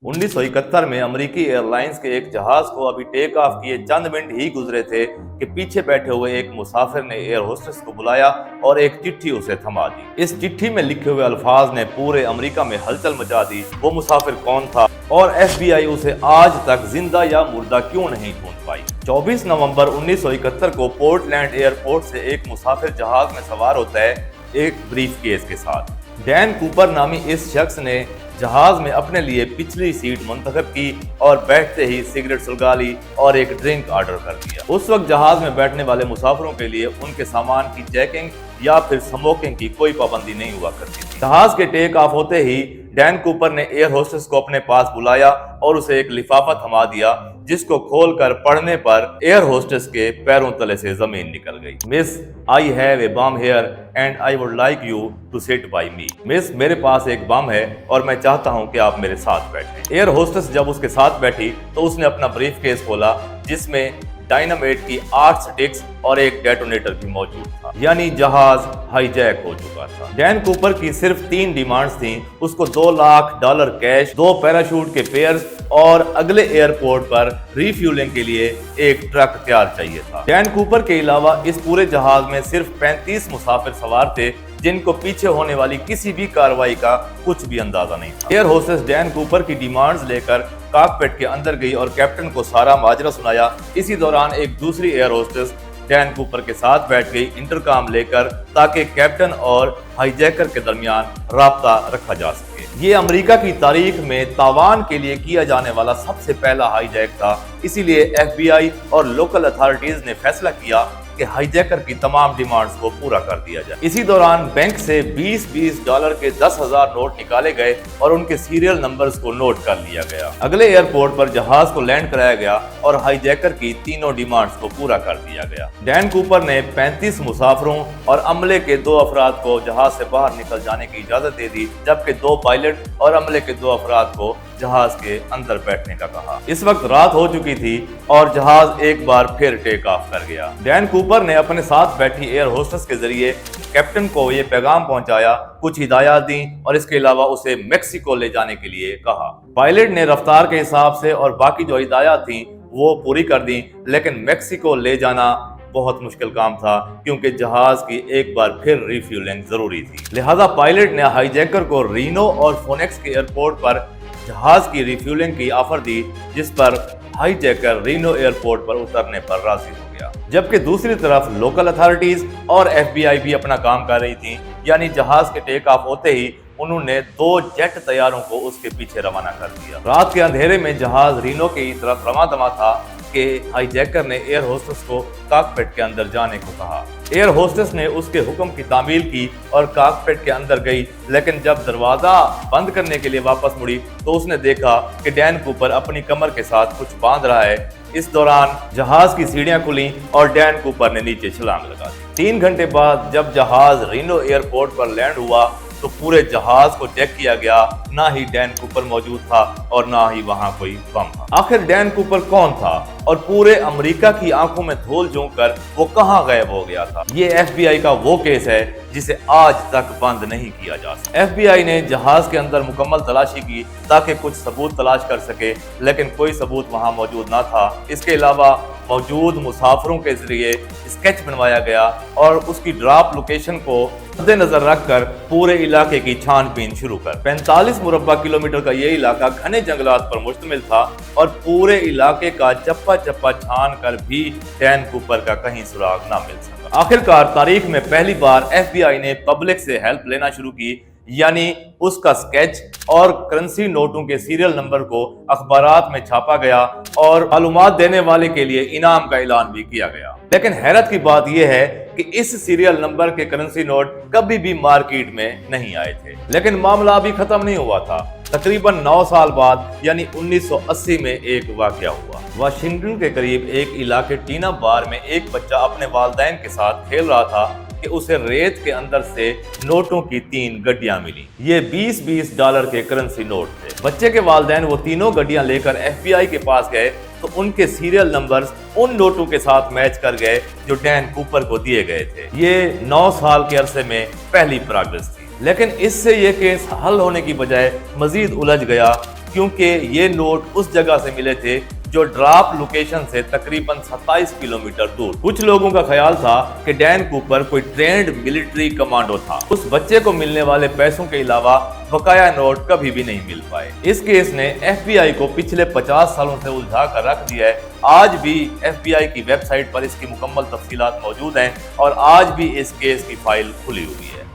1971 में अमेरिकी एयरलाइंस के एक जहाज को अभी टेक ऑफ किए चंद मिनट ही गुजरे थे कि पीछे बैठे हुए एक मुसाफिर ने एयर होस्टेस को बुलाया और एक चिट्ठी उसे थमा दी। इस चिट्ठी में लिखे हुए अल्फाज ने पूरे अमेरिका में हलचल मचा दी। वो मुसाफिर कौन था और FBI उसे आज तक जिंदा या मुर्दा क्यों नहीं ढूंढ पाई। 24 नवंबर 1971 को पोर्टलैंड एयरपोर्ट से एक मुसाफिर जहाज में सवार होता है एक ब्रीफ केस के साथ। डैन कूपर नामी इस शख्स ने जहाज में अपने लिए पिछली सीट मुंतखब की और बैठते ही सिगरेट सुलगा ली और एक ड्रिंक ऑर्डर कर दिया। उस वक्त जहाज में बैठने वाले मुसाफिरों के लिए उनके सामान की चेकिंग या फिर स्मोकिंग की कोई पाबंदी नहीं हुआ करती थी। जहाज के टेक ऑफ होते ही डैन कूपर ने एयर होस्टेस को अपने पास बुलाया और उसे एक लिफाफा थमा दिया, जिसको खोलकर पढ़ने पर एयर होस्टेस के पैरों तले से जमीन निकल गई। Miss, I have a bomb here and I would like you to sit by me. Miss, मेरे पास एक बम है और मैं चाहता हूं कि आप मेरे साथ बैठें। एयर होस्टेस जब उसके साथ बैठी तो उसने अपना ब्रीफ केस खोला, जिसमें डायनामाइट की 8 स्टिक्स और एक डेटोनेटर भी मौजूद था, यानी जहाज हाईजैक हो चुका था। डैन कूपर की सिर्फ 3 डिमांड्स थीं। उसको $2 लाख कैश, 2 पैराशूट के पेयर्स और अगले एयरपोर्ट पर रिफ्यूलिंग के लिए एक ट्रक तैयार चाहिए था। डैन कूपर के अलावा इस पूरे जहाज में सिर्फ 35 मुसाफिर सवार थे, जिनको पीछे होने वाली किसी भी कार्रवाई का कुछ भी अंदाजा नहीं था। एयर होस्टेस डैन कूपर की डिमांड्स लेकर कॉकपिट के अंदर गई और कैप्टन को सारा माजरा सुनाया। इसी दौरान एक दूसरी एयर होस्टेस डैन कूपर के साथ बैठ गई इंटरकॉम लेकर, ताकि कैप्टन और हाईजैकर के दरमियान राब्ता रखा जा सके। ये अमेरिका की तारीख में तावान के लिए किया जाने वाला सबसे पहला हाईजैक था। इसीलिए FBI और लोकल अथॉरिटीज ने फैसला किया कि हाईजैकर की तमाम डिमांड्स को पूरा कर दिया जाए। इसी दौरान बैंक से $20 के 10,000 नोट निकाले गए और उनके सीरियल नंबर्स को नोट कर लिया गया। अगले एयरपोर्ट पर जहाज को लैंड कराया गया और हाईजैकर की तीनों डिमांड्स को पूरा कर दिया गया। डैन कूपर ने 35 मुसाफिरों और अमले के 2 अफराद को जहाज से बाहर निकल जाने की इजाजत दे दी, जबकि 2 पायलट और अमले के 2 अफराद को जहाज के अंदर बैठने का कहा। इस वक्त रात हो चुकी थी और जहाज एक बार फिर टेक ऑफ कर गया। डैन कूपर ने अपने साथ बैठी एयर होस्टेस के जरिए कैप्टन को ये पैगाम पहुंचाया, कुछ हिदायत दी और इसके अलावा उसे मेक्सिको ले जाने के लिए कहा। पायलट ने रफ्तार के हिसाब से और बाकी जो हिदायत थी वो पूरी कर दी, लेकिन मेक्सिको ले जाना बहुत मुश्किल काम था, क्योंकि जहाज की एक बार फिर रिफ्यूलिंग जरूरी थी। लिहाजा पायलट ने हाईजैकर को रीनो और फोनेक्स के एयरपोर्ट पर जहाज की रिफ्यूलिंग की ऑफर दी, जिस पर हाईजैकर रीनो एयरपोर्ट पर उतरने पर राजी हो गया। जबकि दूसरी तरफ लोकल अथॉरिटीज और FBI भी अपना काम कर रही थी, यानी जहाज के टेक ऑफ होते ही उन्होंने 2 जेट तैयारों को उसके पीछे रवाना कर दिया। रात के अंधेरे में जहाज रीनो की तरफ रवा दवा था कि हाईजैकर ने एयर होस्टेस को कॉकपिट के अंदर जाने को कहा। एयर होस्टेस ने उसके हुक्म की तामील की और कॉकपिट के अंदर गई, लेकिन जब दरवाजा बंद करने के लिए वापस मुड़ी तो उसने देखा कि डैन कूपर अपनी कमर के साथ कुछ बांध रहा है। इस दौरान जहाज की सीढ़ियां खुली और डैन कूपर ने नीचे छलांग लगा दी। 3 घंटे बाद जब जहाज रीनो एयरपोर्ट पर लैंड हुआ तो पूरे जहाज को चेक किया गया। ना ही डैन कूपर मौजूद था और ना ही वहां कोई बम था। आखिर डैन कूपर कौन था और पूरे अमेरिका की आंखों में धूल झोंक कर वो कहां गायब हो गया था? ये FBI का वो केस है जिसे आज तक बंद नहीं किया जा सका। FBI ने जहाज के अंदर मुकम्मल तलाशी की ताकि कुछ सबूत तलाश कर सके, लेकिन कोई सबूत वहां मौजूद ना था। इसके अलावा मौजूद मुसाफिरों के जरिए स्केच बनवाया गया और उसकी ड्रॉप लोकेशन को मद्देनजर रखकर पूरे इलाके की छानबीन शुरू कर 45 मुरब्बा किलोमीटर का ये इलाका घने जंगलात पर मुश्तमिल था और पूरे इलाके का चप्पा चप्पा छान कर भी डैन कूपर का कहीं सुराग ना मिल सका। आखिरकार तारीख में पहली बार FBI ने पब्लिक से हेल्प लेना शुरू की, यानी उसका स्केच और करेंसी नोटों के सीरियल नंबर को अखबारात में छापा गया और मालूमात देने वाले के लिए इनाम का ऐलान भी किया गया। लेकिन हैरत की बात यह है कि इस सीरियल नंबर के करेंसी नोट कभी भी मार्केट में नहीं आए थे। लेकिन मामला अभी खत्म नहीं हुआ था। तकरीबन 9 साल बाद यानी 1980 में एक वाकया हुआ। वाशिंगटन के करीब एक इलाके टीना बार में एक बच्चा अपने वालिदैन के साथ खेल रहा था कि उसे रेत के अंदर से नोटों की 3 गड्डियां मिली। ये $20 के करेंसी नोट थे। बच्चे के वालिदैन वो तीनों गड्डियां लेकर FBI के पास गए तो उनके सीरियल नंबर्स उन नोटों के साथ मैच कर गए जो डैन कूपर को दिए गए थे। ये 9 साल के अरसे में पहली प्रोग्रेस थी। लेकिन इससे ये केस हल होने की बजाय मजीद उलझ गया, क्योंकि ये नोट उस जगह से मिले थे जो ड्रॉप लोकेशन से तकरीबन 27 किलोमीटर दूर। कुछ लोगों का ख्याल था कि डैन कूपर कोई ट्रेंड मिलिट्री कमांडो था। उस बच्चे को मिलने वाले पैसों के अलावा बकाया नोट कभी भी नहीं मिल पाए। इस केस ने FBI को पिछले 50 सालों से उलझा कर रख दिया है। आज भी FBI की वेबसाइट पर इसकी मुकम्मल तफसीलात मौजूद हैं और आज भी इस केस की फाइल खुली हुई है।